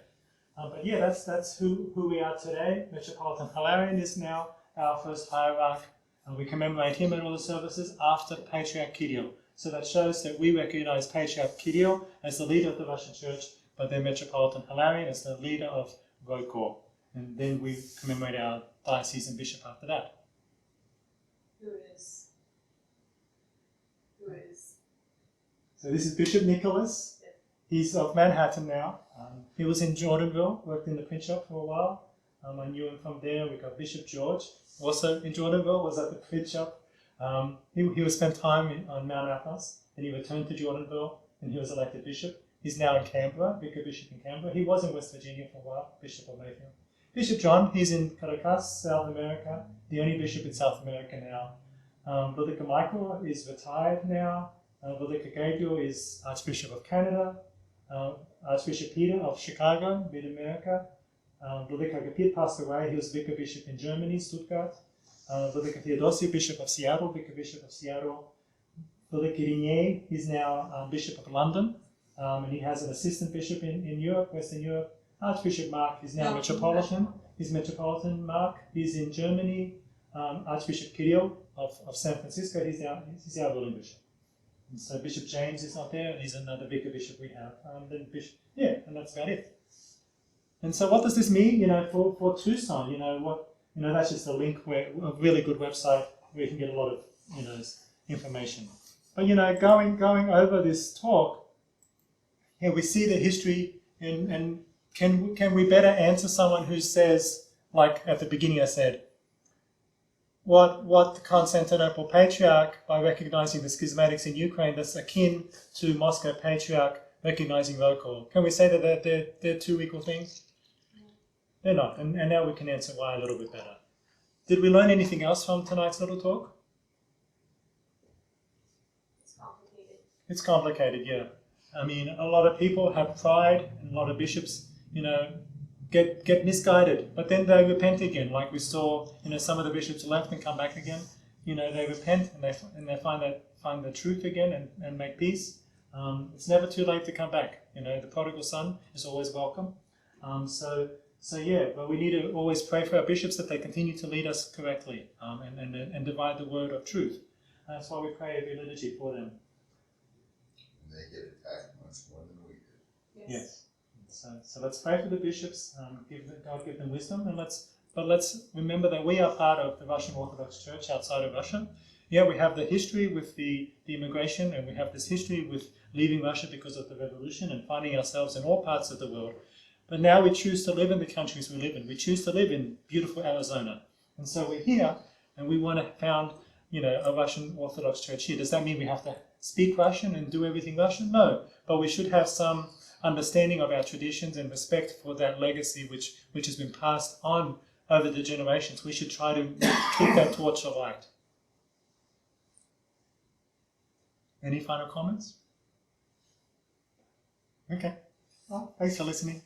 But yeah, that's who we are today. Metropolitan Hilarion is now our first hierarch, and we commemorate him at all the services after Patriarch Kirill. So that shows that we recognize Patriarch Kirill as the leader of the Russian Church, but then Metropolitan Hilarion as the leader of ROCOR. And then we commemorate our diocesan bishop after that. Who is? So this is Bishop Nicholas. He's of Manhattan now. He was in Jordanville, worked in the print shop for a while. I knew him from there. We got Bishop George, also in Jordanville, was at the print shop. He was spent time on Mount Athos, and he returned to Jordanville, and he was elected bishop. He's now in Canberra, Vicar Bishop in Canberra. He was in West Virginia for a while, Bishop of Mayfield. Bishop John, he's in Caracas, South America, the only bishop in South America now. Vladika Michael is retired now. Vladika Gabriel is Archbishop of Canada. Archbishop Peter of Chicago, Mid-America. Vladika Agapit passed away. He was Vicar Bishop in Germany, Stuttgart. Vladika Theodosi, Bishop of Seattle, Vicar Bishop of Seattle. Vladika Irinier, he's now Bishop of London, and he has an assistant bishop in Europe, Western Europe. Archbishop Mark is now Metropolitan. He's Metropolitan Mark. He's in Germany. Archbishop Kirill of San Francisco, he's our ruling bishop. And so Bishop James is not there, and he's another vicar bishop we have. And that's about it. And so what does this mean, for Tucson? That's just a link a really good website where you can get a lot of, information. But going over this talk, we see the history, and can we better answer someone who says, like at the beginning I said, what the Constantinople Patriarch, by recognizing the schismatics in Ukraine, that's akin to Moscow Patriarch recognizing ROCOR. Can we say that they're two equal things? They're not, and now we can answer why a little bit better. Did we learn anything else from tonight's little talk? It's complicated. It's complicated, yeah. I mean, a lot of people have pride, and a lot of bishops, get misguided, but then they repent again. Like we saw, some of the bishops left and come back again. They repent and they find the truth again and make peace. It's never too late to come back. The prodigal son is always welcome. So yeah, but we need to always pray for our bishops that they continue to lead us correctly and divide the word of truth. And that's why we pray every liturgy for them. And they get attacked much more than we did. Yes. So let's pray for the bishops. God give them wisdom, and let's remember that we are part of the Russian Orthodox Church outside of Russia. Yeah, we have the history with the immigration, and we have this history with leaving Russia because of the revolution and finding ourselves in all parts of the world. But now we choose to live in the countries we live in. We choose to live in beautiful Arizona. And so we're here, and we want to found, a Russian Orthodox Church here. Does that mean we have to speak Russian and do everything Russian? No. But we should have some understanding of our traditions and respect for that legacy which has been passed on over the generations. We should try to keep that torch alight. Any final comments? Okay. Well, thanks for listening.